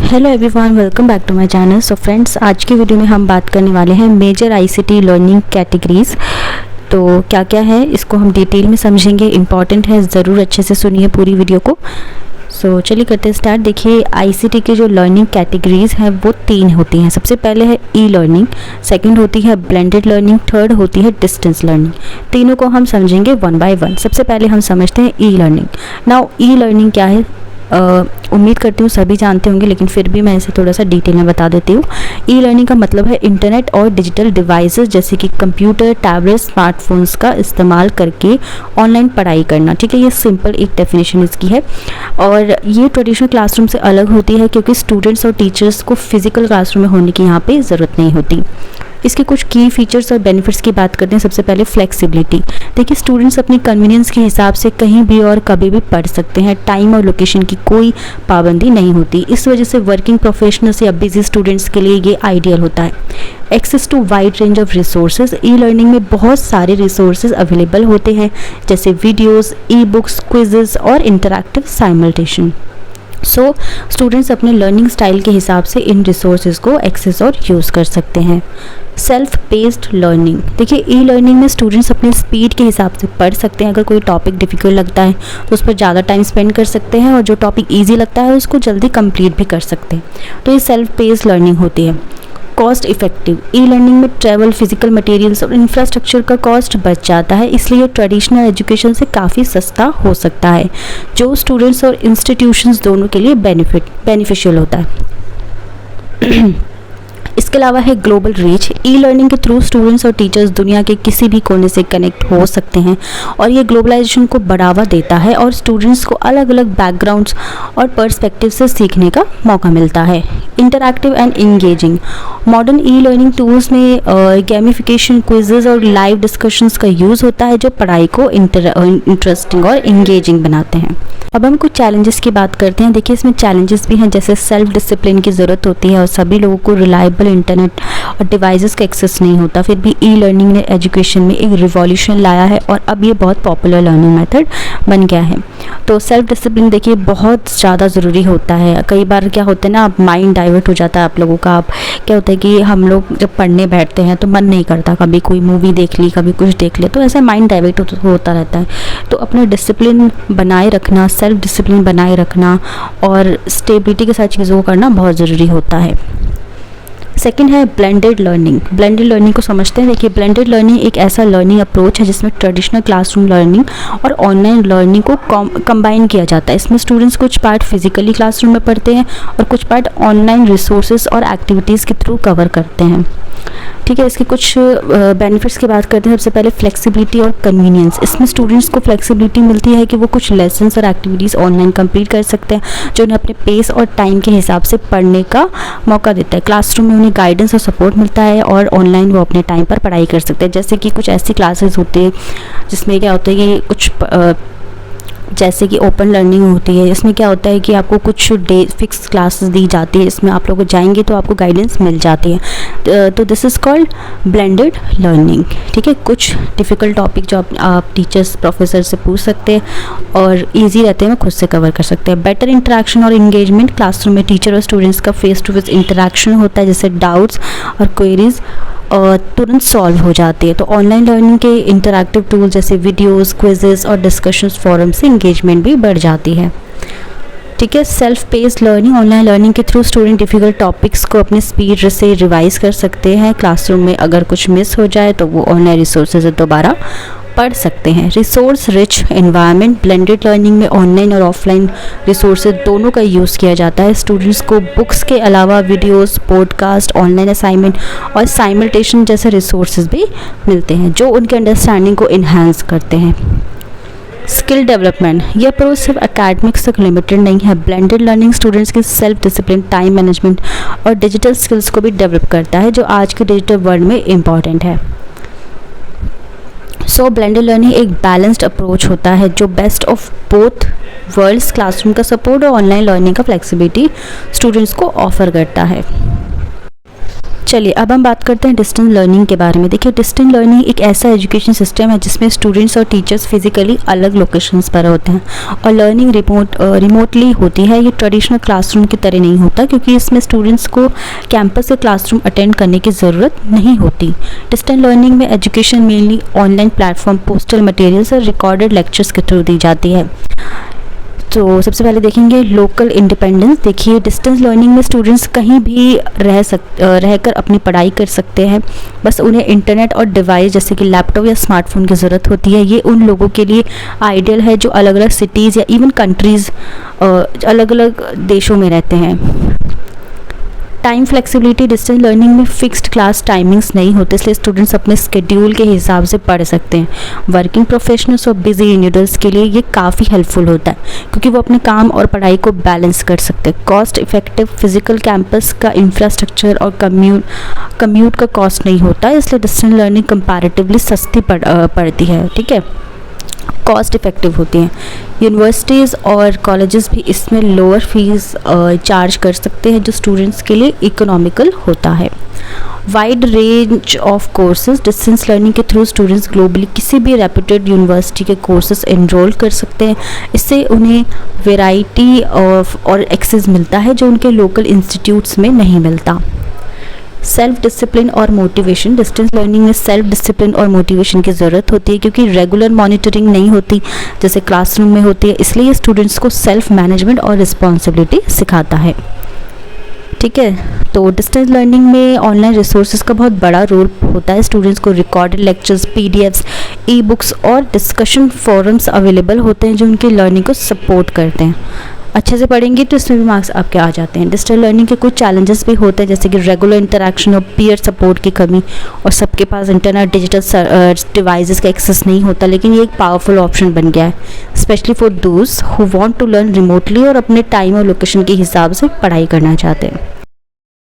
Hello everyone, welcome back to my channel. So friends, आज की video में हम बात करने वाले हैं मेजर आईसीटी लर्निंग कैटेगरीज़। तो क्या क्या है इसको हम डिटेल में समझेंगे। इम्पॉर्टेंट है, ज़रूर अच्छे से सुनिए पूरी वीडियो को। सो चलिए करते हैं स्टार्ट। देखिए, आईसीटी की जो लर्निंग कैटेगरीज़ हैं वो 3 होती हैं। सबसे पहले है ई लर्निंग, सेकंड होती है ब्लेंडेड लर्निंग, थर्ड होती है डिस्टेंस लर्निंग। तीनों को हम समझेंगे वन बाय वन। सबसे पहले हम समझते हैं e learning. Now e learning क्या है, उम्मीद करती हूँ सभी जानते होंगे, लेकिन फिर भी मैं इसे थोड़ा सा डिटेल में बता देती हूँ। ई लर्निंग का मतलब है इंटरनेट और डिजिटल डिवाइसेस जैसे कि कंप्यूटर, टैबलेट, स्मार्टफोन्स का इस्तेमाल करके ऑनलाइन पढ़ाई करना। ठीक है, ये सिंपल एक डेफिनेशन इसकी है। और ये ट्रेडिशनल क्लासरूम से अलग होती है क्योंकि स्टूडेंट्स और टीचर्स को फिजिकल क्लासरूम में होने की यहाँ पे ज़रूरत नहीं होती। इसके कुछ की फीचर्स और बेनिफिट्स की बात करते हैं। सबसे पहले फ्लेक्सिबिलिटी। देखिए, स्टूडेंट्स अपनी कन्वीनियंस के हिसाब से कहीं भी और कभी भी पढ़ सकते हैं। टाइम और लोकेशन की कोई पाबंदी नहीं होती। इस वजह से वर्किंग प्रोफेशनल्स या बिजी स्टूडेंट्स के लिए ये आइडियल होता है। Access to wide range of resources. E learning में बहुत सारे रिसोर्सेज अवेलेबल होते हैं जैसे वीडियोज़, ई बुक्स, क्विजेज और इंटरैक्टिव साइमल्टेशन। सो स्टूडेंट्स अपने लर्निंग स्टाइल के हिसाब से इन रिसोर्सेज को एक्सेस और यूज़ कर सकते हैं। Self paced learning. देखिए, ई लर्निंग में स्टूडेंट्स अपने स्पीड के हिसाब से पढ़ सकते हैं। अगर कोई टॉपिक डिफ़िकल्ट लगता है तो उस पर ज़्यादा टाइम स्पेंड कर सकते हैं, और जो टॉपिक ईजी लगता है उसको जल्दी कंप्लीट भी कर सकते हैं। तो ये सेल्फ पेस्ड लर्निंग होती है। Cost effective. ई लर्निंग में ट्रैवल, फिजिकल मटेरियल्स और इंफ्रास्ट्रक्चर का कॉस्ट बच जाता है, इसलिए ट्रेडिशनल एजुकेशन से काफ़ी सस्ता हो सकता है, जो स्टूडेंट्स और इंस्टीट्यूशंस दोनों के लिए बेनिफिशियल होता है। इसके अलावा है ग्लोबल रीच। ई लर्निंग के थ्रू स्टूडेंट्स और टीचर्स दुनिया के किसी भी कोने से कनेक्ट हो सकते हैं, और ये ग्लोबलाइजेशन को बढ़ावा देता है और स्टूडेंट्स को अलग अलग बैकग्राउंड्स और पर्सपेक्टिव से सीखने का मौका मिलता है। Interactive and engaging. Modern e learning tools में गेमिफिकेशन, क्विजेज और लाइव डिस्कशंस का यूज़ होता है जो पढ़ाई को इंटरेस्टिंग और इंगेजिंग बनाते हैं। अब हम कुछ चैलेंजेस की बात करते हैं। देखिए, इसमें चैलेंजेस भी हैं, जैसे सेल्फ डिसिप्लिन की ज़रूरत होती है और सभी लोगों को रिलायबल इंटरनेट और डिवाइसेस का एक्सेस नहीं होता। फिर भी ई लर्निंग ने एजुकेशन में एक रिवॉल्यूशन लाया है और अब ये बहुत पॉपुलर लर्निंग मेथड बन गया है। तो सेल्फ डिसिप्लिन देखिए बहुत ज़्यादा ज़रूरी होता है। कई बार क्या होता है ना, आप माइंड डाइवर्ट हो जाता है आप लोगों का। आप क्या होता है कि हम लोग जब पढ़ने बैठते हैं तो मन नहीं करता, कभी कोई मूवी देख ली, कभी कुछ देख लिया, तो ऐसा माइंड डाइवर्ट होता रहता है। तो अपना डिसिप्लिन बनाए रखना, सेल्फ डिसिप्लिन बनाए रखना और स्टेबिलिटी के साथ चीज़ों को करना बहुत ज़रूरी होता है। सेकेंड है ब्लेंडेड लर्निंग। ब्लेंडेड लर्निंग को समझते हैं। देखिए, ब्लेंडेड लर्निंग एक ऐसा लर्निंग अप्रोच है जिसमें ट्रेडिशनल क्लासरूम लर्निंग और ऑनलाइन लर्निंग को कंबाइन किया जाता है। इसमें स्टूडेंट्स कुछ पार्ट फिजिकली क्लासरूम में पढ़ते हैं और कुछ पार्ट ऑनलाइन रिसोर्सेज और एक्टिविटीज़ के थ्रू कवर करते हैं। ठीक है, इसके कुछ बेनिफिट्स की बात करते हैं। सबसे पहले फ्लेक्सिबिलिटी और कन्वीनियंस। इसमें स्टूडेंट्स को फ्लेक्सिबिलिटी मिलती है कि वो कुछ लेसन्स और एक्टिविटीज़ ऑनलाइन कंप्लीट कर सकते हैं, जो उन्हें अपने पेस और टाइम के हिसाब से पढ़ने का मौका देता है। क्लासरूम में उन्हें गाइडेंस और सपोर्ट मिलता है और ऑनलाइन वो अपने टाइम पर पढ़ाई कर सकते हैं। जैसे कि कुछ ऐसी क्लासेस होती है जिसमें क्या होता है कि कुछ जैसे कि ओपन लर्निंग होती है। इसमें क्या होता है कि आपको कुछ डे फिक्स क्लासेस दी जाती है, इसमें आप लोग जाएंगे तो आपको गाइडेंस मिल जाती है। तो this is called blended learning. ठीक है, कुछ डिफ़िकल्ट टॉपिक जो आप टीचर्स, प्रोफेसर से पूछ सकते हैं और इजी रहते हैं, वो खुद से कवर कर सकते हैं। बेटर इंटरेक्शन और इंगेजमेंट। क्लासरूम में टीचर और स्टूडेंट्स का फेस टू फेस इंटरेक्शन होता है, जैसे डाउट्स और क्वेरीज और तुरंत सॉल्व हो जाती है। तो ऑनलाइन लर्निंग के इंटरैक्टिव टूल जैसे वीडियोस, क्विजेस और डिस्कशंस फोरम से इंगेजमेंट भी बढ़ जाती है। ठीक है, self paced learning. Online learning के थ्रू स्टूडेंट डिफ़िकल्ट टॉपिक्स को अपने स्पीड से रिवाइज कर सकते हैं। क्लासरूम में अगर कुछ मिस हो जाए तो वो ऑनलाइन रिसोर्सेज दोबारा पढ़ सकते हैं। Resource rich environment. Blended learning में ऑनलाइन और ऑफलाइन रिसोर्सेज दोनों का यूज़ किया जाता है। स्टूडेंट्स को बुक्स के अलावा वीडियोस, पॉडकास्ट, ऑनलाइन असाइनमेंट और साइमल्टेशन जैसे रिसोर्सेज भी मिलते हैं जो उनके अंडरस्टैंडिंग को इन्हांस करते हैं। Skill development. यह अप्रोच सिर्फ एकेडमिक्स तक लिमिटेड नहीं है। ब्लेंडेड लर्निंग स्टूडेंट्स की सेल्फ डिसिप्लिन, टाइम मैनेजमेंट और डिजिटल स्किल्स को भी डेवलप करता है, जो आज के डिजिटल वर्ल्ड में इम्पॉर्टेंट है। सो ब्लेंडेड लर्निंग एक बैलेंस्ड अप्रोच होता है जो best of both worlds, classroom का सपोर्ट और ऑनलाइन लर्निंग का फ्लेक्सिबिलिटी स्टूडेंट्स को ऑफर करता है। चलिए अब हम बात करते हैं डिस्टेंस लर्निंग के बारे में। देखिए, डिस्टेंस लर्निंग एक ऐसा एजुकेशन सिस्टम है जिसमें स्टूडेंट्स और टीचर्स फिजिकली अलग लोकेशंस पर होते हैं और लर्निंग रिमोटली होती है। ये ट्रेडिशनल क्लासरूम की तरह नहीं होता, क्योंकि इसमें स्टूडेंट्स को कैंपस से क्लासरूम अटेंड करने की ज़रूरत नहीं होती। डिस्टेंस लर्निंग में education mainly online platform, postal materials और रिकॉर्डेड लेक्चर्स के थ्रू दी जाती है। तो सबसे पहले देखेंगे लोकल इंडिपेंडेंस। देखिए, डिस्टेंस लर्निंग में स्टूडेंट्स कहीं भी रहकर अपनी पढ़ाई कर सकते हैं। बस उन्हें इंटरनेट और डिवाइस जैसे कि लैपटॉप या स्मार्टफोन की ज़रूरत होती है। ये उन लोगों के लिए आइडियल है जो अलग अलग सिटीज़ या इवन कंट्रीज़, अलग अलग देशों में रहते हैं। टाइम फ्लेक्सिबिलिटी, डिस्टेंस लर्निंग में फिक्स्ड क्लास टाइमिंग्स नहीं होते, इसलिए स्टूडेंट्स अपने स्केड्यूल के हिसाब से पढ़ सकते हैं। वर्किंग प्रोफेशनल्स और बिजी इंडिविजुअल्स के लिए ये काफ़ी हेल्पफुल होता है, क्योंकि वो अपने काम और पढ़ाई को बैलेंस कर सकते हैं। कॉस्ट इफेक्टिव, फिजिकल कैंपस का इंफ्रास्ट्रक्चर और कम्यूट का कॉस्ट नहीं होता, इसलिए डिस्टेंस लर्निंग कंपैरेटिवली सस्ती पड़ती है। ठीक है, कॉस्ट इफ़ेक्टिव होती हैं। यूनिवर्सिटीज़ और कॉलेजेस भी इसमें लोअर फीस चार्ज कर सकते हैं, जो स्टूडेंट्स के लिए इकोनॉमिकल होता है। Wide range of courses, distance learning के थ्रू स्टूडेंट्स ग्लोबली किसी भी रेप्यूटेड यूनिवर्सिटी के कोर्सेज एनरोल कर सकते हैं। इससे उन्हें वेराइटी और एक्सेस मिलता है जो उनके लोकल इंस्टीट्यूट्स में नहीं मिलता। सेल्फ डिसिप्लिन और मोटिवेशन, डिस्टेंस लर्निंग में सेल्फ डिसिप्लिन और मोटिवेशन की ज़रूरत होती है, क्योंकि रेगुलर मॉनिटरिंग नहीं होती जैसे क्लासरूम में होती है। इसलिए स्टूडेंट्स को सेल्फ मैनेजमेंट और रिस्पॉन्सिबिलिटी सिखाता है। ठीक है, तो डिस्टेंस लर्निंग में ऑनलाइन रिसोर्सेज का बहुत बड़ा रोल होता है। स्टूडेंट्स को recorded lectures, PDFs, e books और डिस्कशन फोरम्स अवेलेबल होते हैं जो उनकी लर्निंग को सपोर्ट करते हैं। अच्छे से पढ़ेंगे तो इसमें भी मार्क्स आपके आ जाते हैं। डिजिटल लर्निंग के कुछ चैलेंजेस भी होते हैं, जैसे कि रेगुलर इंटरेक्शन और पीयर सपोर्ट की कमी, और सबके पास इंटरनेट डिजिटल डिवाइसेस का एक्सेस नहीं होता। लेकिन ये एक पावरफुल ऑप्शन बन गया है, specially for those who want to learn remotely और अपने टाइम और लोकेशन के हिसाब से पढ़ाई करना चाहते हैं।